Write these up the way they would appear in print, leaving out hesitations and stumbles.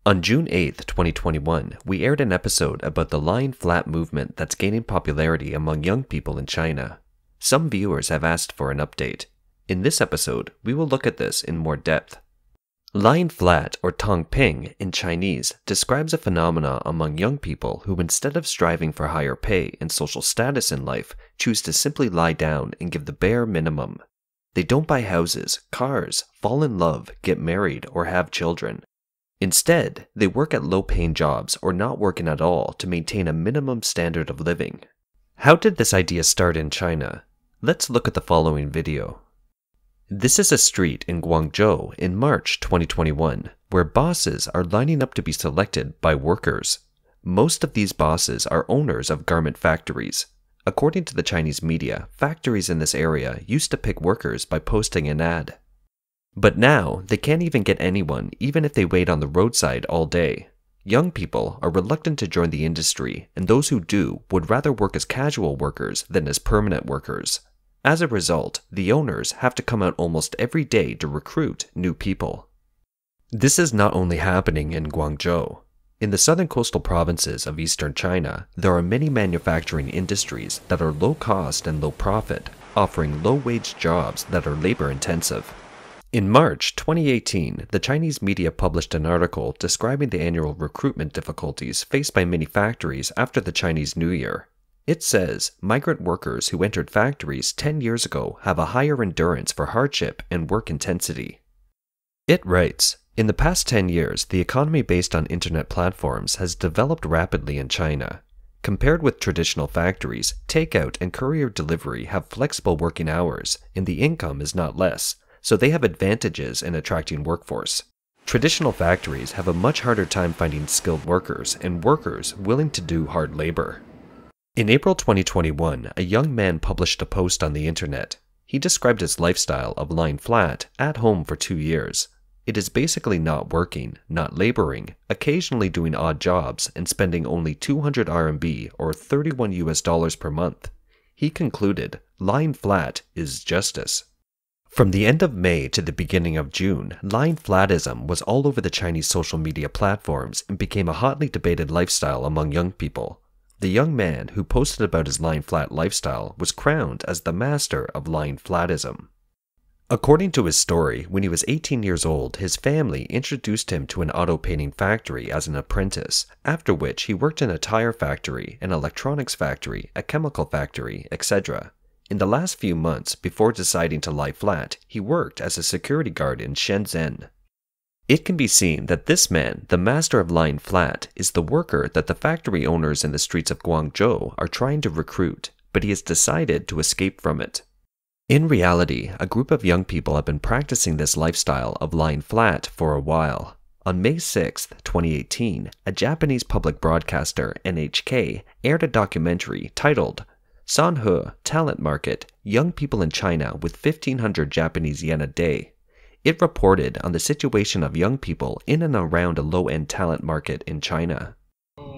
On June 8, 2021, we aired an episode about the lying flat movement that's gaining popularity among young people in China. Some viewers have asked for an update. In this episode, we will look at this in more depth. Lying flat, or tang in Chinese, describes a phenomena among young people who, instead of striving for higher pay and social status in life, choose to simply lie down and give the bare minimum. They don't buy houses, cars, fall in love, get married, or have children. Instead, they work at low-paying jobs or not working at all to maintain a minimum standard of living. How did this idea start in China? Let's look at the following video. This is a street in Guangzhou in March 2021, where bosses are lining up to be selected by workers. Most of these bosses are owners of garment factories. According to the Chinese media, factories in this area used to pick workers by posting an ad. But now, they can't even get anyone even if they wait on the roadside all day. Young people are reluctant to join the industry, and those who do would rather work as casual workers than as permanent workers. As a result, the owners have to come out almost every day to recruit new people. This is not only happening in Guangzhou. In the southern coastal provinces of eastern China, there are many manufacturing industries that are low cost and low profit, offering low-wage jobs that are labor-intensive. In March 2018, the Chinese media published an article describing the annual recruitment difficulties faced by many factories after the Chinese New Year. It says migrant workers who entered factories 10 years ago have a higher endurance for hardship and work intensity. It writes, in the past 10 years, the economy based on internet platforms has developed rapidly in China. Compared with traditional factories, takeout and courier delivery have flexible working hours, and the income is not less, so they have advantages in attracting workforce. Traditional factories have a much harder time finding skilled workers and workers willing to do hard labor. In April 2021, a young man published a post on the internet. He described his lifestyle of lying flat at home for 2 years. It is basically not working, not laboring, occasionally doing odd jobs, and spending only 200 RMB or $31 per month. He concluded, lying flat is justice. From the end of May to the beginning of June, lying flatism was all over the Chinese social media platforms and became a hotly debated lifestyle among young people. The young man who posted about his lying flat lifestyle was crowned as the master of lying flatism. According to his story, when he was 18 years old, his family introduced him to an auto painting factory as an apprentice, after which he worked in a tire factory, an electronics factory, a chemical factory, etc. In the last few months, before deciding to lie flat, he worked as a security guard in Shenzhen. It can be seen that this man, the master of lying flat, is the worker that the factory owners in the streets of Guangzhou are trying to recruit, but he has decided to escape from it. In reality, a group of young people have been practicing this lifestyle of lying flat for a while. On May 6, 2018, a Japanese public broadcaster, NHK, aired a documentary titled Sanhe Talent Market, Young People in China with 1,500 Japanese yen a Day. It reported on the situation of young people in and around a low-end talent market in China.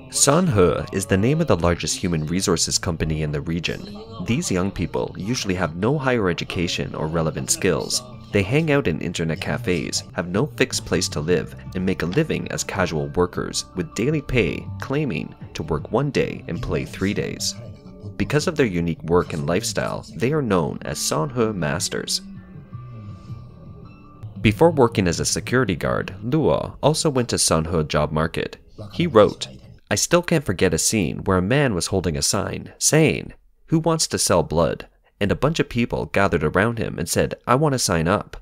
Sanhe is the name of the largest human resources company in the region. These young people usually have no higher education or relevant skills. They hang out in internet cafes, have no fixed place to live, and make a living as casual workers with daily pay, claiming to work 1 day and play 3 days. Because of their unique work and lifestyle, they are known as Sanhe Masters. Before working as a security guard, Luo also went to Sanhe job market. He wrote, I still can't forget a scene where a man was holding a sign saying, "Who wants to sell blood?" and a bunch of people gathered around him and said, "I want to sign up."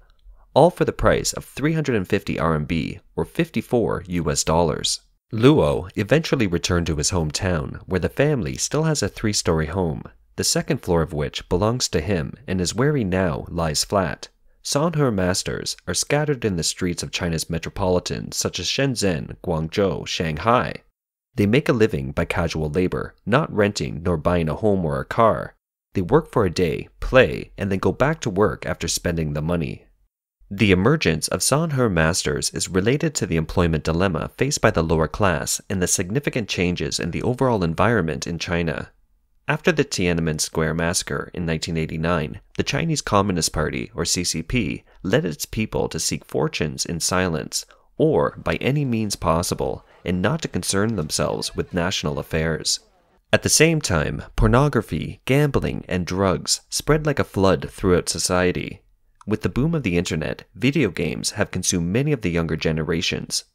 All for the price of 350 RMB or $54. Luo eventually returned to his hometown, where the family still has a 3-story home, the second floor of which belongs to him and is where he now lies flat. Sanhe masters are scattered in the streets of China's metropolitans such as Shenzhen, Guangzhou, Shanghai. They make a living by casual labor, not renting nor buying a home or a car. They work for a day, play, and then go back to work after spending the money. The emergence of Sanhe masters is related to the employment dilemma faced by the lower class and the significant changes in the overall environment in China. After the Tiananmen Square massacre in 1989, the Chinese Communist Party, or CCP, led its people to seek fortunes in silence, or by any means possible, and not to concern themselves with national affairs. At the same time, pornography, gambling, and drugs spread like a flood throughout society. With the boom of the internet, video games have consumed many of the younger generations.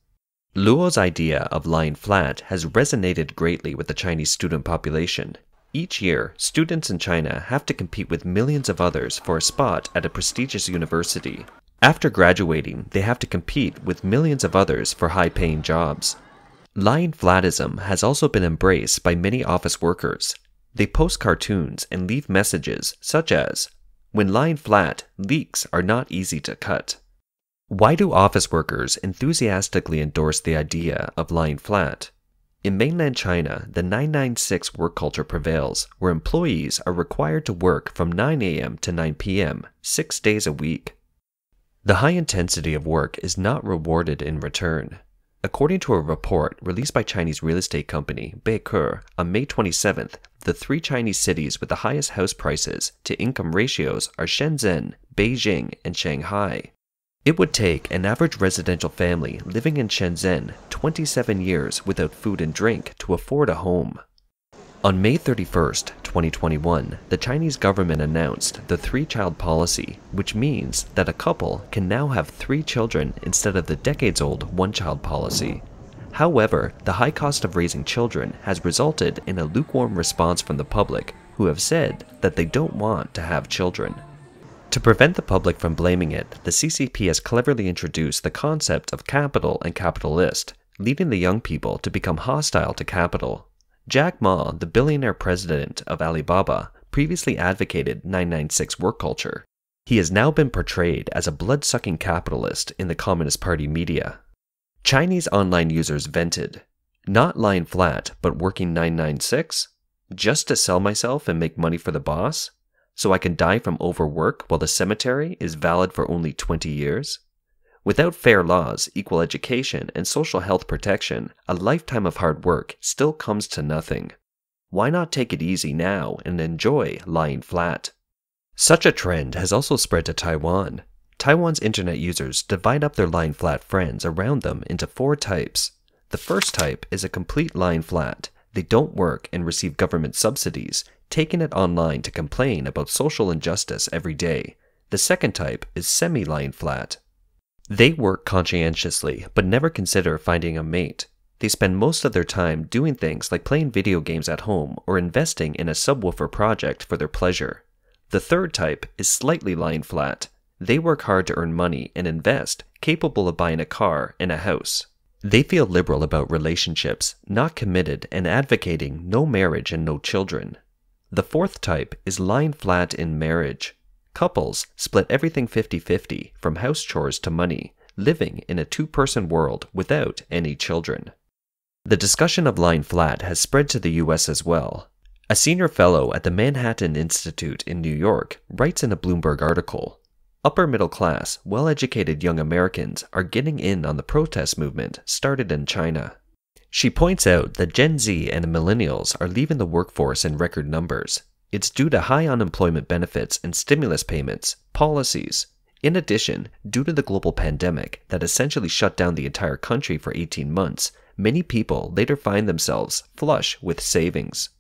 Luo's idea of lying flat has resonated greatly with the Chinese student population. Each year, students in China have to compete with millions of others for a spot at a prestigious university. After graduating, they have to compete with millions of others for high-paying jobs. Lying flatism has also been embraced by many office workers. They post cartoons and leave messages such as, "When lying flat, leaks are not easy to cut." Why do office workers enthusiastically endorse the idea of lying flat? In mainland China, the 996 work culture prevails, where employees are required to work from 9 a.m. to 9 p.m., 6 days a week. The high intensity of work is not rewarded in return. According to a report released by Chinese real estate company Beike on May 27th, the 3 Chinese cities with the highest house prices to income ratios are Shenzhen, Beijing, and Shanghai. It would take an average residential family living in Shenzhen 27 years without food and drink to afford a home. On May 31st, 2021, the Chinese government announced the 3-child policy, which means that a couple can now have 3 children instead of the decades-old 1-child policy. However, the high cost of raising children has resulted in a lukewarm response from the public, who have said that they don't want to have children. To prevent the public from blaming it, the CCP has cleverly introduced the concept of capital and capitalist, leading the young people to become hostile to capital. Jack Ma, the billionaire president of Alibaba, previously advocated 996 work culture. He has now been portrayed as a blood-sucking capitalist in the Communist Party media. Chinese online users vented, "Not lying flat, but working 996? Just to sell myself and make money for the boss? So I can die from overwork while the cemetery is valid for only 20 years? Without fair laws, equal education, and social health protection, a lifetime of hard work still comes to nothing. Why not take it easy now and enjoy lying flat?" Such a trend has also spread to Taiwan. Taiwan's internet users divide up their lying flat friends around them into 4 types. The first type is a complete lying flat. They don't work and receive government subsidies, taking it online to complain about social injustice every day. The second type is semi-lying flat. They work conscientiously, but never consider finding a mate. They spend most of their time doing things like playing video games at home or investing in a subwoofer project for their pleasure. The third type is slightly lying flat. They work hard to earn money and invest, capable of buying a car and a house. They feel liberal about relationships, not committed, and advocating no marriage and no children. The fourth type is lying flat in marriage. Couples split everything 50-50, from house chores to money, living in a 2-person world without any children. The discussion of lying flat has spread to the US as well. A senior fellow at the Manhattan Institute in New York writes in a Bloomberg article, "Upper middle class, well-educated young Americans are getting in on the protest movement started in China." She points out that Gen Z and millennials are leaving the workforce in record numbers. It's due to high unemployment benefits and stimulus payments, policies. In addition, due to the global pandemic that essentially shut down the entire country for 18 months, many people later find themselves flush with savings.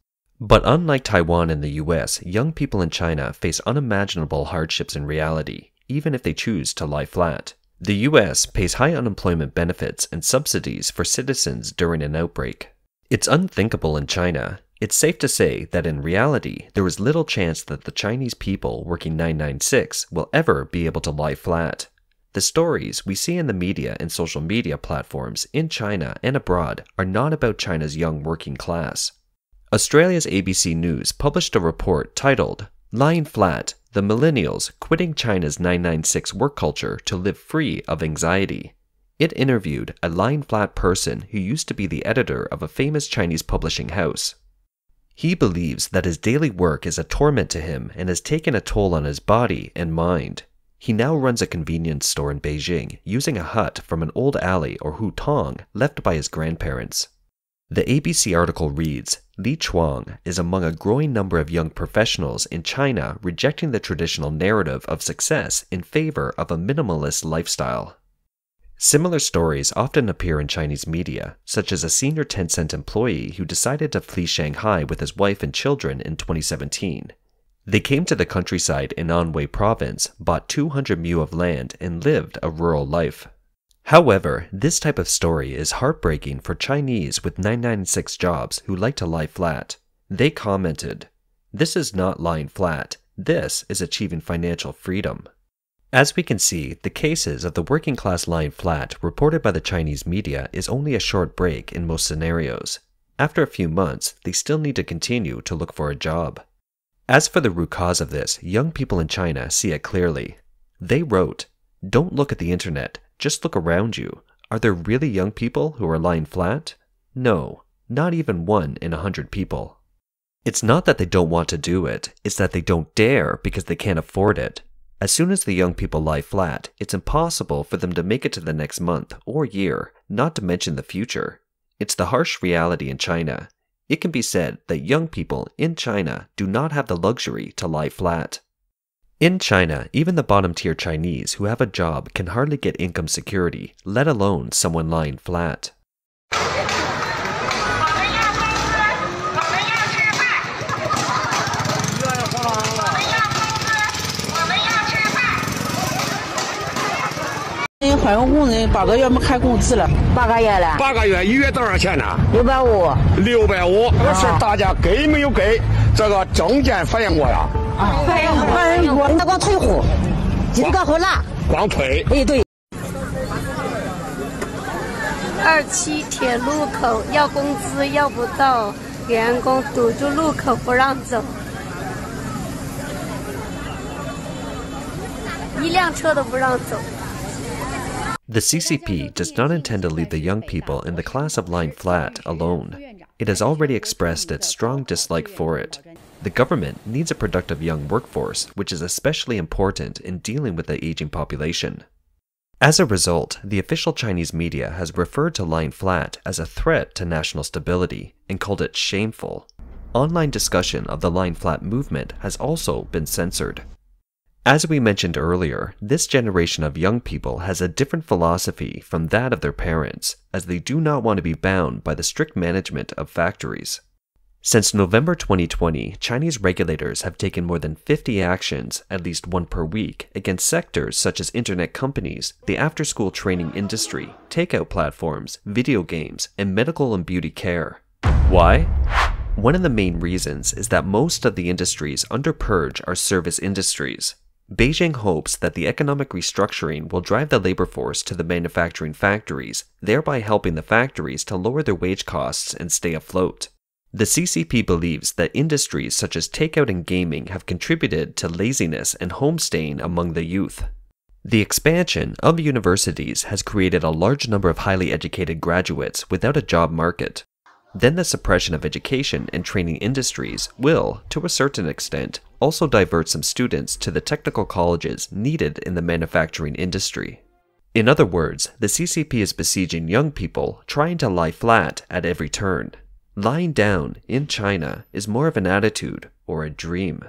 But unlike Taiwan and the US, young people in China face unimaginable hardships in reality, even if they choose to lie flat. The US pays high unemployment benefits and subsidies for citizens during an outbreak. It's unthinkable in China. It's safe to say that in reality, there is little chance that the Chinese people working 996 will ever be able to lie flat. The stories we see in the media and social media platforms in China and abroad are not about China's young working class. Australia's ABC News published a report titled, "Lying Flat, the Millennials Quitting China's 996 Work Culture to Live Free of Anxiety." It interviewed a lying flat person who used to be the editor of a famous Chinese publishing house. He believes that his daily work is a torment to him and has taken a toll on his body and mind. He now runs a convenience store in Beijing using a hut from an old alley or hutong left by his grandparents. The ABC article reads, "Li Chuang is among a growing number of young professionals in China rejecting the traditional narrative of success in favor of a minimalist lifestyle." Similar stories often appear in Chinese media, such as a senior Tencent employee who decided to flee Shanghai with his wife and children in 2017. They came to the countryside in Anhui province, bought 200 mu of land, and lived a rural life. However, this type of story is heartbreaking for Chinese with 996 jobs who like to lie flat. They commented, "This is not lying flat. This is achieving financial freedom." As we can see, the cases of the working class lying flat reported by the Chinese media is only a short break in most scenarios. After a few months, they still need to continue to look for a job. As for the root cause of this, young people in China see it clearly. They wrote, "Don't look at the internet, just look around you. Are there really young people who are lying flat? No, not even 1 in 100 people." It's not that they don't want to do it, it's that they don't dare because they can't afford it. As soon as the young people lie flat, it's impossible for them to make it to the next month or year, not to mention the future. It's the harsh reality in China. It can be said that young people in China do not have the luxury to lie flat. In China, even the bottom-tier Chinese who have a job can hardly get income security, let alone someone lying flat.换个工人8个月没开工资了，8个月了。8个月1月多少钱呢？650。650，这是大家给没有给这个证件反映过呀？反映过，那光退户，今个后拿。光退。哎，对。27铁路口要工资要不到，员工堵住路口不让走，1辆车都不让走。The CCP does not intend to leave the young people in the class of lying flat alone. It has already expressed its strong dislike for it. The government needs a productive young workforce, which is especially important in dealing with the aging population. As a result, the official Chinese media has referred to lying flat as a threat to national stability and called it shameful. Online discussion of the lying flat movement has also been censored. As we mentioned earlier, this generation of young people has a different philosophy from that of their parents, as they do not want to be bound by the strict management of factories. Since November 2020, Chinese regulators have taken more than 50 actions, at least one per week, against sectors such as internet companies, the after-school training industry, takeout platforms, video games, and medical and beauty care. Why? One of the main reasons is that most of the industries under purge are service industries. Beijing hopes that the economic restructuring will drive the labor force to the manufacturing factories, thereby helping the factories to lower their wage costs and stay afloat. The CCP believes that industries such as takeout and gaming have contributed to laziness and homestaying among the youth. The expansion of universities has created a large number of highly educated graduates without a job market. Then the suppression of education and training industries will, to a certain extent, also divert some students to the technical colleges needed in the manufacturing industry. In other words, the CCP is besieging young people trying to lie flat at every turn. Lying down in China is more of an attitude or a dream.